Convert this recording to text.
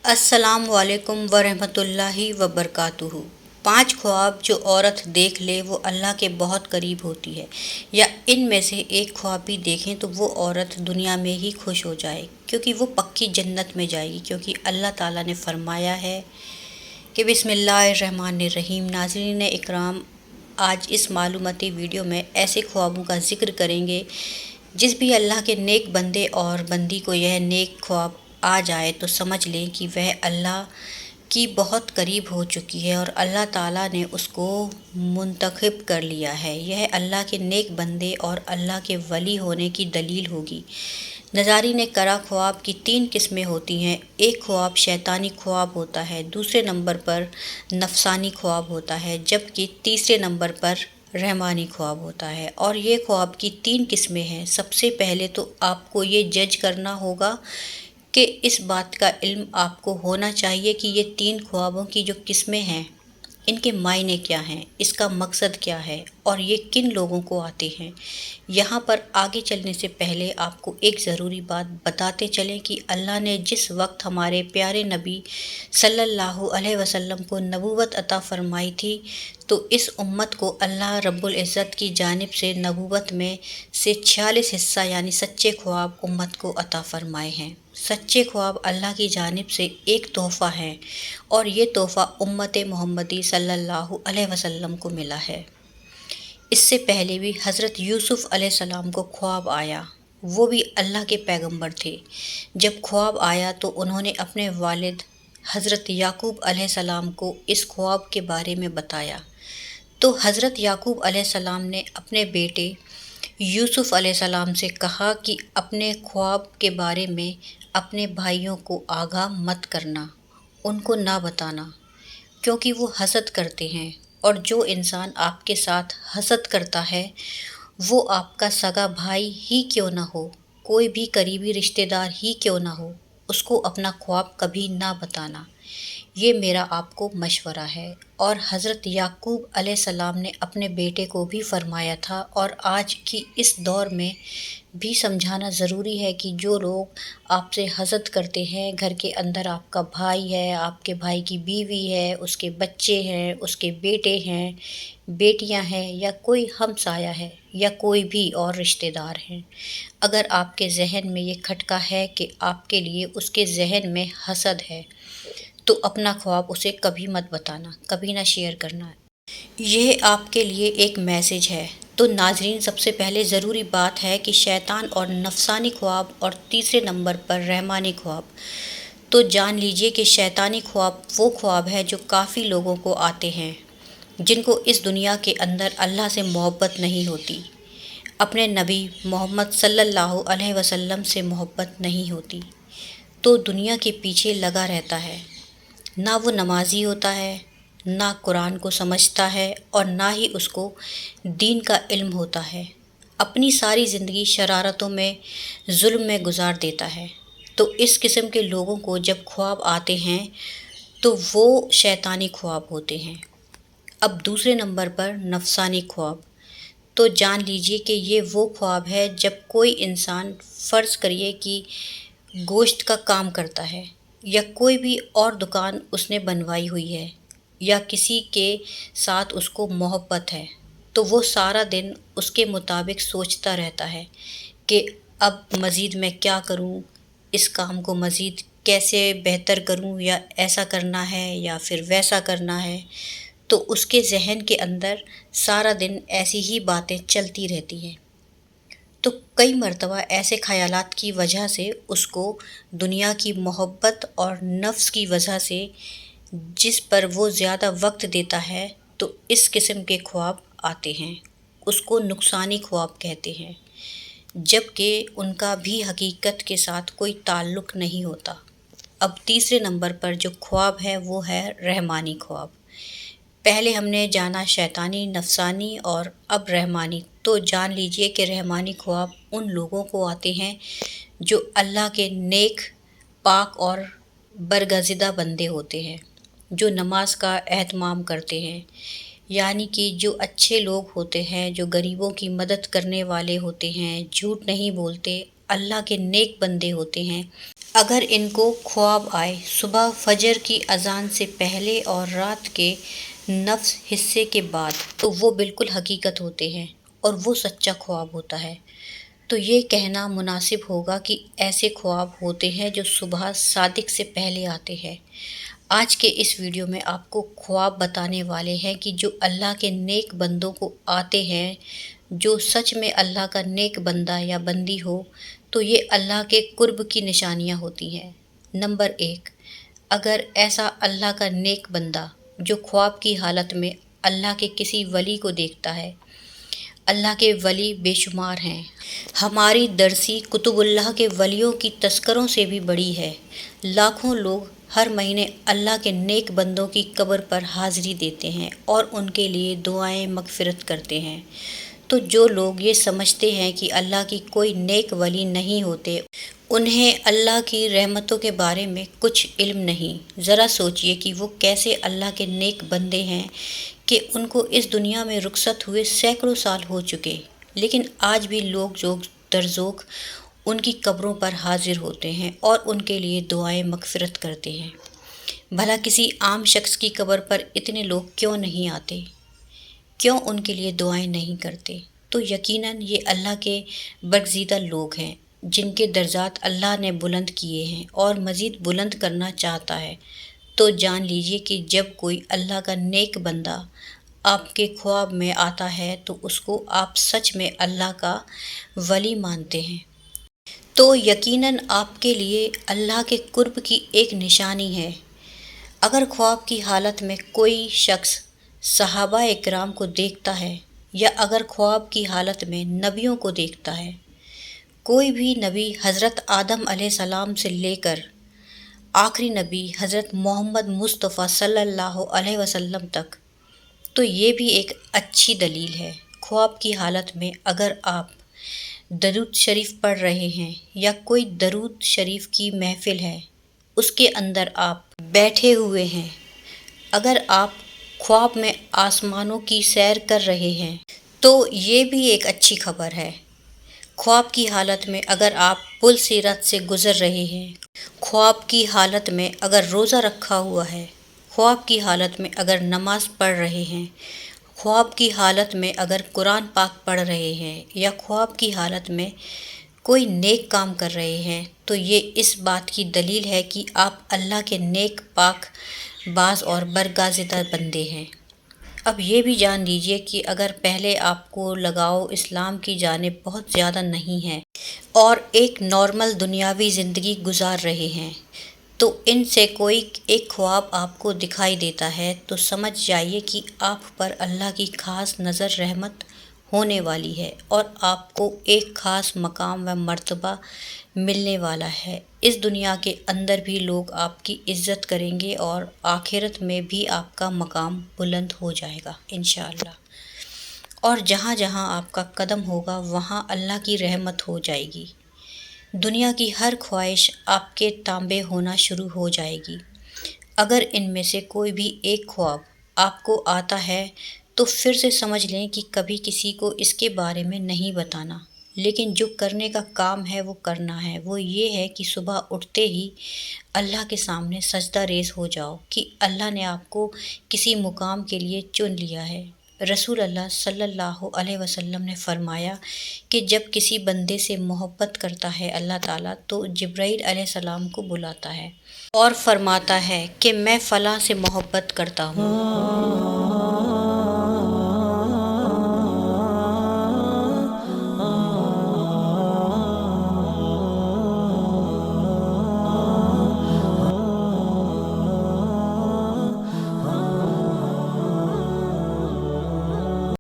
अस्सलाम वालेकुम वरहमतुल्लाहि वबरकातुहू। 5 ख्वाब जो औरत देख ले वो अल्लाह के बहुत करीब होती है, या इनमें से एक ख्वाब भी देखें तो वो औरत दुनिया में ही खुश हो जाए, क्योंकि वो पक्की जन्नत में जाएगी। क्योंकि अल्लाह ताला ने फरमाया है कि बिस्मिल्लाहिर्रहमानिर्रहीम। नाज़रीन इकराम, आज इस मालूमाती वीडियो में ऐसे ख्वाबों का ज़िक्र करेंगे जिस भी अल्लाह के नेक बंदे और बंदी को यह नेक ख्वाब आ जाए तो समझ लें कि वह अल्लाह की बहुत करीब हो चुकी है और अल्लाह ताला ने उसको मुंतखब कर लिया है। यह अल्लाह के नेक बंदे और अल्लाह के वली होने की दलील होगी। नज़ारीन करा, ख्वाब की 3 किस्में होती हैं। एक ख्वाब शैतानी ख्वाब होता है, दूसरे नंबर पर नफसानी ख्वाब होता है, जबकि तीसरे नंबर पर रहमानी ख्वाब होता है। और ये ख्वाब की 3 किस्में हैं। सबसे पहले तो आपको ये जज करना होगा कि इस बात का इल्म आपको होना चाहिए कि ये 3 ख्वाबों की जो किस्में हैं इनके मायने क्या हैं, इसका मकसद क्या है और ये किन लोगों को आते हैं। यहाँ पर आगे चलने से पहले आपको एक ज़रूरी बात बताते चलें कि अल्लाह ने जिस वक्त हमारे प्यारे नबी सल्लल्लाहु अलैहि वसल्लम को नबूवत अता फ़रमाई थी, तो इस उम्मत को अल्लाह रब्बुल इज़्ज़त की जानिब से नबूवत में से 46 हिस्सा यानी सच्चे ख्वाब उम्मत को अता फ़रमाए हैं। सच्चे ख्वाब अल्लाह की जानिब से एक तोहफ़ा है और ये तोहफ़ा उम्मत मोहम्मदी सल्लल्लाहु अलैहि वसल्लम को मिला है। इससे पहले भी हज़रत यूसुफ़ अलैहिस्सलाम को ख्वाब आया, वो भी अल्लाह के पैगंबर थे। जब ख्वाब आया तो उन्होंने अपने वालिद हज़रत याकूब अलैहिस्सलाम को इस ख्वाब के बारे में बताया। तो हज़रत याकूब अलैहिस्सलाम ने अपने बेटे यूसुफ़ अलैहिस्सलाम से कहा कि अपने ख्वाब के बारे में अपने भाइयों को आगाह मत करना, उनको ना बताना, क्योंकि वो हसद करते हैं। और जो इंसान आपके साथ हसद करता है वो आपका सगा भाई ही क्यों ना हो, कोई भी करीबी रिश्तेदार ही क्यों ना हो, उसको अपना ख्वाब कभी ना बताना। ये मेरा आपको मशवरा है। और हज़रत याकूब अलैहिस्सलाम ने अपने बेटे को भी फरमाया था, और आज की इस दौर में भी समझाना ज़रूरी है कि जो लोग आपसे हसद करते हैं, घर के अंदर आपका भाई है, आपके भाई की बीवी है, उसके बच्चे हैं, उसके बेटे हैं, बेटियां हैं, या कोई हमसाया है या कोई भी और रिश्तेदार हैं, अगर आपके जहन में ये खटका है कि आपके लिए उसके जहन में हसद है, तो अपना ख्वाब उसे कभी मत बताना, कभी ना शेयर करना। यह आपके लिए एक मैसेज है। तो नाजरीन, सबसे पहले ज़रूरी बात है कि शैतान और नफसानी ख्वाब और तीसरे नंबर पर रहमानी ख्वाब। तो जान लीजिए कि शैतानी ख्वाब वो ख्वाब है जो काफ़ी लोगों को आते हैं, जिनको इस दुनिया के अंदर अल्लाह से मोहब्बत नहीं होती, अपने नबी मोहम्मद सल्लल्लाहु अलैहि वसल्लम से मोहब्बत नहीं होती, तो दुनिया के पीछे लगा रहता है। ना वो नमाजी होता है, ना कुरान को समझता है, और ना ही उसको दीन का इल्म होता है। अपनी सारी ज़िंदगी शरारतों में, जुल्म में गुजार देता है। तो इस किस्म के लोगों को जब ख्वाब आते हैं तो वो शैतानी ख्वाब होते हैं। अब दूसरे नंबर पर नफसानी ख्वाब। तो जान लीजिए कि ये वो ख्वाब है जब कोई इंसान, फ़र्ज़ करिए कि गोश्त का काम करता है, या कोई भी और दुकान उसने बनवाई हुई है, या किसी के साथ उसको मोहब्बत है, तो वो सारा दिन उसके मुताबिक सोचता रहता है कि अब मज़ीद मैं क्या करूं, इस काम को मज़ीद कैसे बेहतर करूं, या ऐसा करना है या फिर वैसा करना है। तो उसके जहन के अंदर सारा दिन ऐसी ही बातें चलती रहती हैं। तो कई मर्तबा ऐसे ख़यालात की वजह से उसको दुनिया की मोहब्बत और नफ्स की वजह से, जिस पर वो ज़्यादा वक्त देता है, तो इस किस्म के ख्वाब आते हैं। उसको नुकसानी ख्वाब कहते हैं, जबकि उनका भी हकीकत के साथ कोई ताल्लुक़ नहीं होता। अब तीसरे नंबर पर जो ख्वाब है वो है रहमानी ख्वाब। पहले हमने जाना शैतानी, नफसानी और अब रहमानी। तो जान लीजिए कि रहमानी ख्वाब उन लोगों को आते हैं जो अल्लाह के नेक, पाक और बरगज़िदा बंदे होते हैं, जो नमाज का एहतमाम करते हैं, यानी कि जो अच्छे लोग होते हैं, जो गरीबों की मदद करने वाले होते हैं, झूठ नहीं बोलते اللہ کے نیک بندے ہوتے ہیں، اگر ان کو خواب آئے صبح فجر کی اذان سے پہلے اور رات کے نصف حصے کے بعد، تو وہ بالکل حقیقت ہوتے ہیں اور وہ سچا خواب ہوتا ہے۔ تو یہ کہنا مناسب ہوگا کہ ایسے خواب ہوتے ہیں جو صبح صادق سے پہلے آتے ہیں۔ آج کے اس ویڈیو میں آپ کو خواب بتانے والے ہیں کہ جو اللہ کے نیک بندوں کو آتے ہیں، جو سچ میں اللہ کا نیک بندہ یا بندی ہو، تو یہ اللہ کے قرب کی نشانیاں ہوتی ہیں۔ نمبر 1، اگر ایسا اللہ کا نیک بندہ جو خواب کی حالت میں اللہ کے کسی ولی کو دیکھتا ہے۔ اللہ کے ولی بے شمار ہیں، ہماری درسی کتب اللہ کے ولیوں کی تذکروں سے بھی بڑی ہے۔ لاکھوں لوگ ہر مہینے اللہ کے نیک بندوں کی قبر پر حاضری دیتے ہیں اور ان کے لیے دعائیں مغفرت کرتے ہیں۔ تو جو لوگ یہ سمجھتے ہیں کہ اللہ کی کوئی نیک ولی نہیں ہوتے، انہیں اللہ کی رحمتوں کے بارے میں کچھ علم نہیں۔ ذرا سوچئے کہ وہ کیسے اللہ کے نیک بندے ہیں کہ ان کو اس دنیا میں رخصت ہوئے سینکڑوں سال ہو چکے، لیکن آج بھی لوگ ذوق در ذوق ان کی قبروں پر حاضر ہوتے ہیں اور ان کے لیے دعائیں مغفرت کرتے ہیں۔ بھلا کسی عام شخص کی قبر پر اتنے لوگ کیوں نہیں آتے؟ کیوں ان کے لیے دعائیں نہیں کرتے؟ تو یقیناً یہ اللہ کے برگزیدہ لوگ ہیں جن کے درجات اللہ نے بلند کیے ہیں اور مزید بلند کرنا چاہتا ہے۔ تو جان لیجئے کہ جب کوئی اللہ کا نیک بندہ آپ کے خواب میں آتا ہے تو اس کو آپ سچ میں اللہ کا ولی مانتے ہیں۔ تو یقیناً آپ کے لیے اللہ کے قرب کی ایک نشانی ہے۔ اگر خواب کی حالت میں کوئی شخص صحابہ اکرام کو دیکھتا ہے، یا اگر خواب کی حالت میں نبیوں کو دیکھتا ہے، کوئی بھی نبی حضرت آدم علیہ السلام سے لے کر آخری نبی حضرت محمد مصطفیٰ صلی اللہ علیہ وسلم تک، تو یہ بھی ایک اچھی دلیل ہے۔ خواب کی حالت میں اگر آپ درود شریف پڑھ رہے ہیں یا کوئی درود شریف کی محفل ہے، اس کے اندر آپ بیٹھے ہوئے ہیں، اگر آپ خواب میں آسمانوں کی سیر کر رہے ہیں، تو یہ بھی ایک اچھی خبر ہے۔ خواب کی حالت میں اگر آپ پل صراط سے گزر رہے ہیں، خواب کی حالت میں اگر روزہ رکھا ہوا ہے، خواب کی حالت میں اگر نماز پڑھ رہے ہیں، خواب کی حالت میں اگر قرآن پاک پڑھ رہے ہیں، یا خواب کی حالت میں کوئی نیک کام کر رہے ہیں، تو یہ اس بات کی دلیل ہے کہ آپ اللہ کے نیک پاک باز اور برگزیدہ بندے ہیں۔ اب یہ بھی جان لیجئے کہ اگر پہلے آپ کو لگاؤ اسلام کی جانب بہت زیادہ نہیں ہے اور ایک نارمل دنیاوی زندگی گزار رہے ہیں، تو ان سے کوئی ایک خواب آپ کو دکھائی دیتا ہے، تو سمجھ جائیے کہ آپ پر اللہ کی خاص نظر رحمت ہونے والی ہے اور آپ کو ایک خاص مقام و مرتبہ ملنے والا ہے۔ اس دنیا کے اندر بھی لوگ آپ کی عزت کریں گے اور آخرت میں بھی آپ کا مقام بلند ہو جائے گا انشاءاللہ۔ اور جہاں جہاں آپ کا قدم ہوگا وہاں اللہ کی رحمت ہو جائے گی۔ دنیا کی ہر خواہش آپ کے تابع ہونا شروع ہو جائے گی۔ اگر ان میں سے کوئی بھی ایک خواب آپ کو آتا ہے تو پھر سے سمجھ لیں کہ کبھی کسی کو اس کے بارے میں نہیں بتانا، لیکن جو کرنے کا کام ہے وہ کرنا ہے۔ وہ یہ ہے کہ صبح اٹھتے ہی اللہ کے سامنے سجدہ ریز ہو جاؤ کہ اللہ نے آپ کو کسی مقام کے لیے چن لیا ہے۔ رسول اللہ صلی اللہ علیہ وسلم نے فرمایا کہ جب کسی بندے سے محبت کرتا ہے اللہ تعالیٰ تو جبرائیل علیہ السلام کو بلاتا ہے اور فرماتا ہے کہ میں فلاں سے محبت کرتا ہوں۔